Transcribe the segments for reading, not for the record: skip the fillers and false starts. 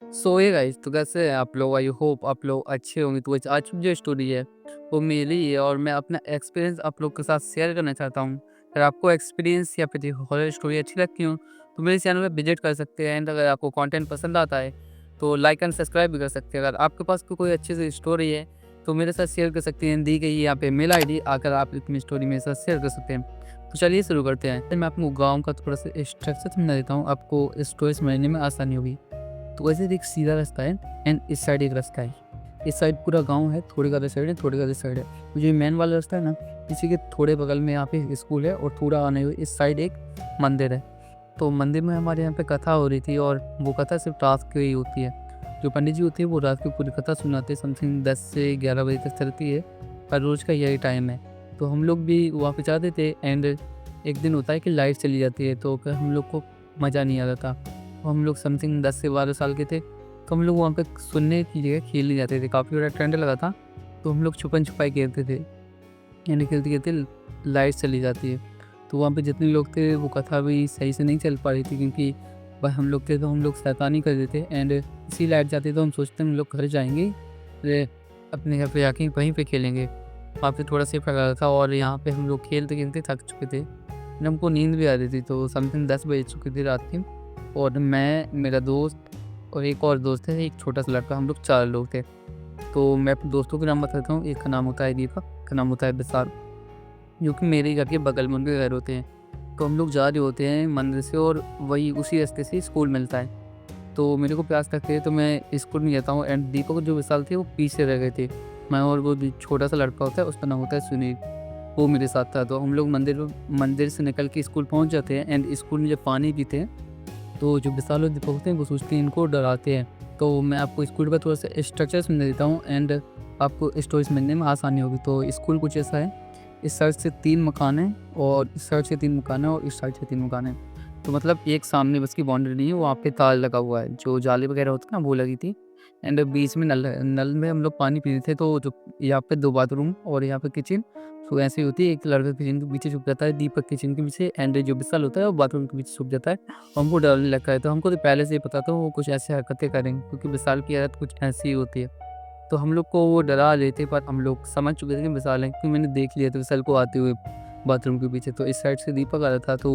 सो ये गाइस, तो कैसे हैं आप लोग? आई होप आप लोग अच्छे होंगे। तो वैसे आज की जो स्टोरी है वो मेरी ही है और मैं अपना एक्सपीरियंस आप लोग के साथ शेयर करना चाहता हूँ। अगर आपको एक्सपीरियंस या फिर हॉरर स्टोरी अच्छी लगती हो तो मेरे चैनल पे विजिट कर सकते हैं। एंड अगर आपको कंटेंट पसंद आता है तो लाइक एंड सब्सक्राइब भी कर सकते हैं। अगर आपके पास कोई अच्छी सी स्टोरी है तो मेरे साथ शेयर कर सकते हैं। दी गई यहाँ पे मेल आईडी आकर आप अपनी स्टोरी मेरे साथ शेयर कर सकते हैं। तो चलिए शुरू करते हैं। मैं आपको गाँव का थोड़ा सा स्ट्रक्चर समझा देता हूँ, आपको स्टोरी समझने में आसानी होगी। तो वैसे एक सीधा रास्ता है एंड इस साइड एक रास्ता है। इस साइड पूरा गाँव है, थोड़ी का साइड है, थोड़ी का साइड है। तो जो मेन वाला रास्ता है ना, इसी के थोड़े बगल में यहाँ पे स्कूल है और थोड़ा आने हुए इस साइड एक मंदिर है। तो मंदिर में हमारे यहाँ पे कथा हो रही थी और वो कथा सिर्फ रात की ही होती है। जो पंडित जी होती है वो रात की पूरी कथा सुनाते हैं। समथिंग 10 से 11 बजे तक चलती है, हर रोज़ का यही टाइम है। तो हम लोग भी वहाँ पे जाते थे। एंड एक दिन होता है कि लाइट चली जाती है तो फिर हम लोग को मज़ा नहीं आता था। तो हम लोग समथिंग 10 से 12 साल के थे, तो हम लोग वहाँ पे सुनने की जगह खेलने जाते थे। काफ़ी बड़ा टेंट लगा था, तो हम लोग छुपन-छुपाई खेलते थे। यानी खेलते-खेलते लाइट चली जाती है। तो वहाँ पे जितने लोग थे वो कथा भी सही से नहीं चल पा रही थी, क्योंकि भाई हम लोग थे तो हम लोग शैतानी कर देते। एंड इसी लाइट जाती तो हम सोचते हम लोग घर जाएँगे, अपने घर पे जाके वहीं पे खेलेंगे। वहाँ पे थोड़ा सेफ लगा था और यहाँ पे हम लोग खेलते-खेलते थक चुके थे। फिर हमको नींद भी आ रही थी, तो समथिंग 10 बज चुकी थी रात की। और मैं, मेरा दोस्त और एक और दोस्त है, एक छोटा-सा लड़का, हम लोग 4 लोग थे। तो मैं अपने दोस्तों के नाम बताता हूँ। एक का नाम होता है दीपक, एक का नाम होता है विशाल, जो कि मेरे ही घर के बगल में उनके घर होते हैं। तो हम लोग जा रहे होते हैं मंदिर से और वही उसी रास्ते से स्कूल मिलता है। तो मेरे को प्यास लगती है तो मैं स्कूल में जाता हूँ। एंड दीपक और जो विशाल थे वो पीछे रह गए थे। मैं और वो जो छोटा-सा लड़का होता है उसका नाम होता है सुनील, वो मेरे साथ था। तो हम लोग मंदिर से निकल के स्कूल पहुँच जाते हैं। एंड स्कूल में जब पानी पीते हैं तो जो विशाल और दीपक होते हैं वो सोचते हैं इनको डराते हैं। तो मैं आपको स्कूल का थोड़ा-सा स्ट्रक्चर समझा देता हूँ एंड आपको स्टोरी समझने में आसानी होगी। तो स्कूल कुछ ऐसा है, इस साइड से 3 मकान हैं और इस साइड से 3 मकान हैं और इस साइड से 3 मकान हैं। तो मतलब एक सामने बस की बाउंड्री नहीं है, वहाँ पे तार लगा हुआ है, जो जाली वगैरह होती है ना वो लगी थी। एंड बीच में नल है, नल में हम लोग पानी पी रहे थे। तो जो यहाँ पे 2 बाथरूम और यहाँ पे किचन, तो ऐसे ही होती है। एक लड़का किचन के पीछे छुप जाता है, दीपक किचन के पीछे, एंड जो विशाल होता है वो बाथरूम के पीछे छुप जाता है। हमको डर नहीं लगता है, तो हमको तो पहले से ही पता था वो कुछ ऐसी हरकतें करेंगे, क्योंकि विशाल की आदत कुछ ऐसी ही होती है। तो हम लोग को वो डरा रहे थे, पर हम लोग समझ चुके थे कि विशाल है, क्योंकि मैंने देख लिया था विशाल को आते हुए बाथरूम के पीछे। तो इस साइड से दीपक आ रहा था, तो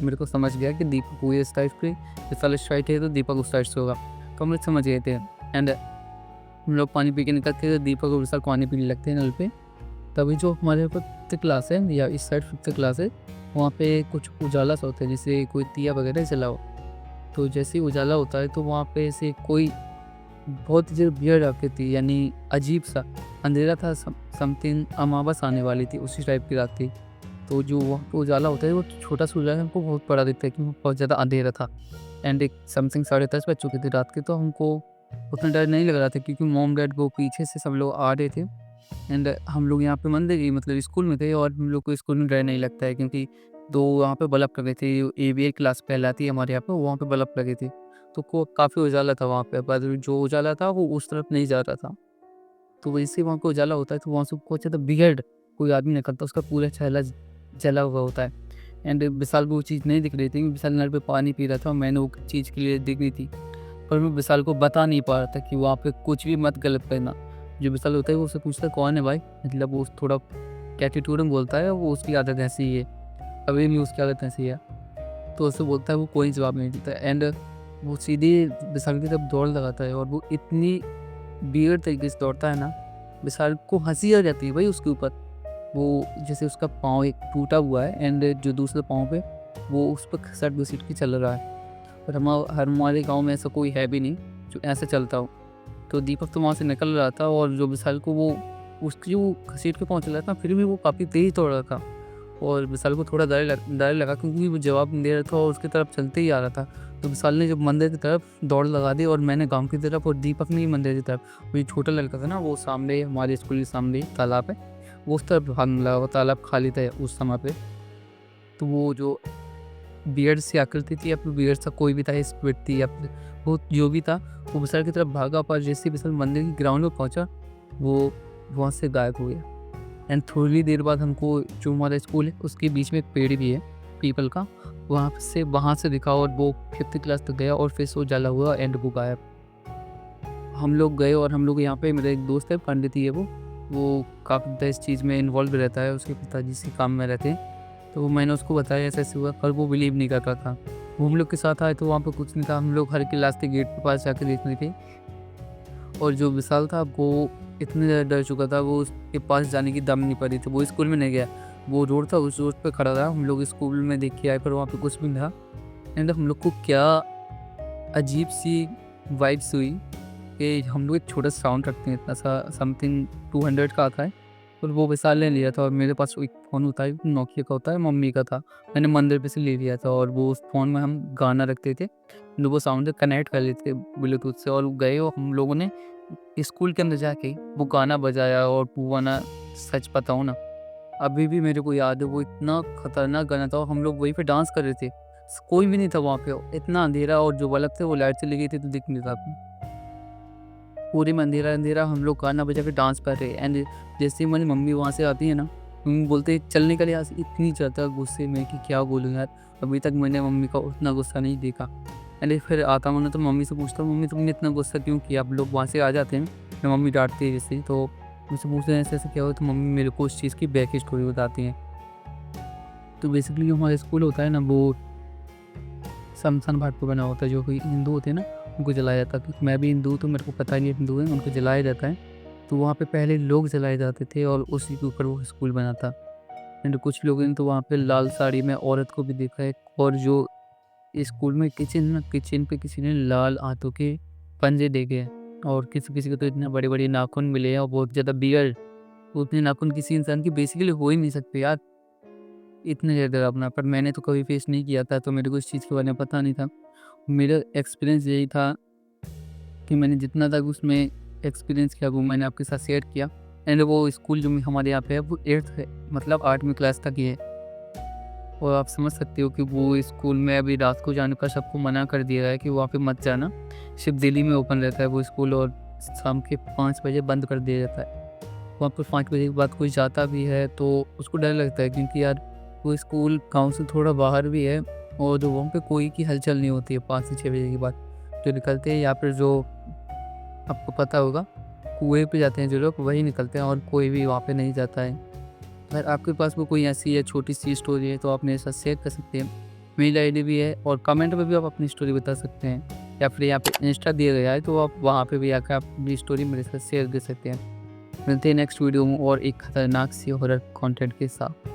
मेरे को समझ गया कि दीपक वो इस साइड पे, विशाल इस साइड है, तो दीपक उस साइड से होगा। तो हम लोग समझ गए थे। एंड हम लोग पानी पी के निकलते थे, दीपक और विशाल पानी पीने लगते हैं नल पे। तभी जो हमारे 5th क्लास है या इस साइड 5th क्लास है, वहाँ पे कुछ उजाला सा होता है, जैसे कोई दिया वगैरह जला हो। तो जैसे ही उजाला होता है तो वहाँ पे ऐसे कोई बहुत ही वियर्ड आकृति, यानी अजीब-सा अंधेरा था। समथिंग अमावस आने वाली थी, उसी टाइप की रात थी। तो जो वहाँ पे उजाला होता है वो छोटा-सा उजाला हमको बहुत बड़ा दिखता है, क्योंकि बहुत ज़्यादा अंधेरा था। एंड एक समथिंग 10:30 बज चुके थे रात के, तो हमको उतना डर नहीं लग रहा था, क्योंकि मॉम-डैड वो पीछे से सब लोग आ रहे थे। एंड हम लोग यहाँ पे मंदिर ही मतलब स्कूल में थे और हम लोग को स्कूल में डर नहीं लगता है, क्योंकि 2 वहाँ पे बल्ब लगे थे। एवीए क्लास कहलाती है हमारे यहाँ पे, वहाँ पे बल्ब लगे थे। तो को काफ़ी उजाला था वहाँ पे, पर जो उजाला था वो उस तरफ नहीं जा रहा था। तो वैसे वहाँ पे उजाला होता है तो वहाँ से बहुत ज़्यादा वियर्ड कोई आदमी निकलता है, उसका पूरा चेहरा जला हुआ होता है। एंड विशाल को वो चीज़ नहीं दिख रही थी, विशाल नल पे पानी पी रहा था और मैंने वो चीज़ के लिए दिख रही थी। पर मैं विशाल को बता नहीं पा रहा था कि वहाँ पे कुछ भी मत गलत करना। जो विशाल होता है वो उससे पूछता है कौन है भाई? मतलब वो थोड़ा एटीट्यूड में बोलता है, वो उसकी आदत ऐसी ही है, अभी भी उसकी आदत ऐसी है। तो उससे बोलता है, वो कोई जवाब नहीं देता। एंड वो सीधे विशाल की तरफ दौड़ लगाता है और वो इतनी वियर्ड तरीके से दौड़ता है ना, विशाल को हँसी आ जाती है भाई उसके ऊपर। वो जैसे उसका पाँव एक टूटा हुआ है एंड जो दूसरे पाँव पे वो उस पे घसीट-घसीट के चल रहा है। और हमारे गाँव में ऐसा कोई है भी नहीं जो ऐसे चलता हो। तो दीपक तो वहाँ से निकल रहा था और जो विशाल को वो उसकी जो घसीट के पाँव चल रहा था, फिर भी वो काफ़ी तेज़ दौड़ रहा था। और विशाल को थोड़ा डर लगा, क्योंकि वो जवाब नहीं दे रहा था और उसकी तरफ चलते ही आ रहा था। तो विशाल ने जब मंदिर की तरफ दौड़ लगा दी और मैंने गाँव की तरफ और दीपक ने मंदिर की तरफ। वो जो छोटा लड़का था ना, वो सामने हमारे स्कूल के सामने ही तालाब है, वो उस तरफ भागने लगा। वो तालाब खाली था उस समय पे। तो वो जो बियर्ड सी आकृति थी या फिर बियर्ड सा कोई भी था, स्पिरिट थी या फिर वो जो भी था, वो विशाल की तरफ भागा, पर जैसे ही विशाल मंदिर के ग्राउंड में पहुंचा, वो वहाँ से गायब हो गया। एंड थोड़ी देर बाद हमको, जो हमारा स्कूल है उसके बीच में एक पेड़ भी है पीपल का, वहाँ से दिखा और वो 5th क्लास तक गया और फिर से उजाला हुआ एंड वो गायब। हम लोग गए और हम लोग यहाँ पे मेरा एक दोस्त है पंडित ही है वो काफ़ी ज़्यादा इस चीज़ में इन्वॉल्व रहता है, उसके पिताजी इसी काम में रहते हैं। तो मैंने उसको बताया ऐसे-ऐसे हुआ, पर वो बिलीव नहीं कर रहा था। वो हम लोग के साथ आए तो वहाँ पे कुछ नहीं था, हम लोग हर क्लास के गेट के पास जाके देख रहे थे और जो विशाल था वो इतने ज़्यादा डर चुका था, वो उसके पास जाने की दम नहीं पड़ रही थी। वो स्कूल में नहीं गया, वो रोड था उस रोड पे खड़ा रहा। हम लोग स्कूल में देख के आए पर वहाँ पे कुछ भी नहीं था। एंड हम लोग को क्या अजीब-सी वाइब्स हुई कि हम लोग एक छोटा साउंड रखते हैं, इतना सा समथिंग 200 का आता है और वो विशाल ने लिया था और मेरे पास एक फ़ोन होता है, नोकिया का होता है, मम्मी का था। मैंने मंदिर पे से ले लिया था और वो उस फ़ोन में हम गाना रखते थे, तो वो साउंड कनेक्ट कर लेते थे ब्लूटूथ से और गए और हम लोगों ने स्कूल के अंदर जाके वो गाना बजाया और वो गाना सच बताऊँ ना, अभी भी मेरे को याद है वो इतना खतरनाक गाना था और हम लोग वहीं पे डांस कर रहे थे। कोई भी नहीं था वहाँ पे, इतना अंधेरा और जो बल्ब थे वो लाइट चली गई थी तो दिख नहीं रहा था। पूरे में अंधेरा-अंधेरा हम लोग गाना बजा के डांस कर रहे हैं एंड जैसे ही मेरी मम्मी वहाँ से आती है ना, बोलते हैं चल निकल यहाँ से, इतनी ज़्यादा गुस्से में कि क्या बोलूँ यार, अभी तक मैंने मम्मी का उतना गुस्सा नहीं देखा। एंड फिर आता हूँ ना तो मम्मी से पूछता हूँ, मम्मी तुमने इतना गुस्सा क्यों किया? आप लोग वहाँ से आ जाते हैं, तो मम्मी डाँटती है जैसे ही, तो मुझसे पूछते हैं ऐसे-ऐसे क्या हुआ? तो मम्मी मेरे को उस चीज़ की बैक स्टोरी बताती हैं। तो बेसिकली जो हमारा स्कूल होता है ना वो शमशान घाट पे बना होता है, जो कोई हिंदू होते हैं ना उनको जलाया जाता है, क्योंकि मैं भी हिंदू हूँ तो मेरे को पता नहीं है हिंदू है, उनको जलाया जाता है। तो वहाँ पे पहले लोग जलाए जाते थे और उसी के ऊपर वो स्कूल बना था। एंड कुछ लोगों ने तो वहाँ पे लाल साड़ी में औरत को भी देखा है और जो स्कूल में किचन पे किसी ने लाल हाथों के पंजे देखे हैं और किसी-किसी को तो इतने बड़े-बड़े नाखून मिले हैं और बहुत ज़्यादा बियर्ड, उतने नाखून किसी इंसान की बेसिकली हो ही नहीं सकते यार, इतने ज़्यादा डरावना। पर मैंने तो कभी फेस नहीं किया था तो मेरे को इस चीज़ के बारे में पता नहीं था। मेरा एक्सपीरियंस यही था कि मैंने जितना तक उसमें एक्सपीरियंस किया वो मैंने आपके साथ शेयर किया। एंड वो स्कूल जो हमारे यहाँ पे है वो 8th है, मतलब 8वीं क्लास तक ही है और आप समझ सकते हो कि वो स्कूल में अभी रात को जाने का सबको मना कर दिया है कि वहाँ पे मत जाना। सिर्फ दिल्ली में ओपन रहता है वो स्कूल और शाम के 5 बजे बंद कर दिया जाता है। वहाँ पर 5 बजे के बाद कोई जाता भी है तो उसको डर लगता है, क्योंकि यार वो स्कूल गाँव से थोड़ा बाहर भी है और जो वहाँ पे कोई की हलचल नहीं होती है 5 से 6 बजे के बाद। जो निकलते हैं या फिर जो आपको पता होगा कुएँ पे जाते हैं जो लोग वही निकलते हैं और कोई भी वहाँ पे नहीं जाता है। अगर आपके पास वो कोई ऐसी है छोटी-सी स्टोरी है तो आप मेरे साथ शेयर कर सकते हैं। मेल आईडी भी है और कमेंट में भी आप अपनी स्टोरी बता सकते हैं या फिर यहाँ पे इंस्टा दिया गया है तो आप वहाँ पे भी आकर आप अपनी स्टोरी मेरे साथ शेयर कर सकते हैं। मिलते हैं नेक्स्ट वीडियो में और एक खतरनाक सी हॉरर कंटेंट के साथ।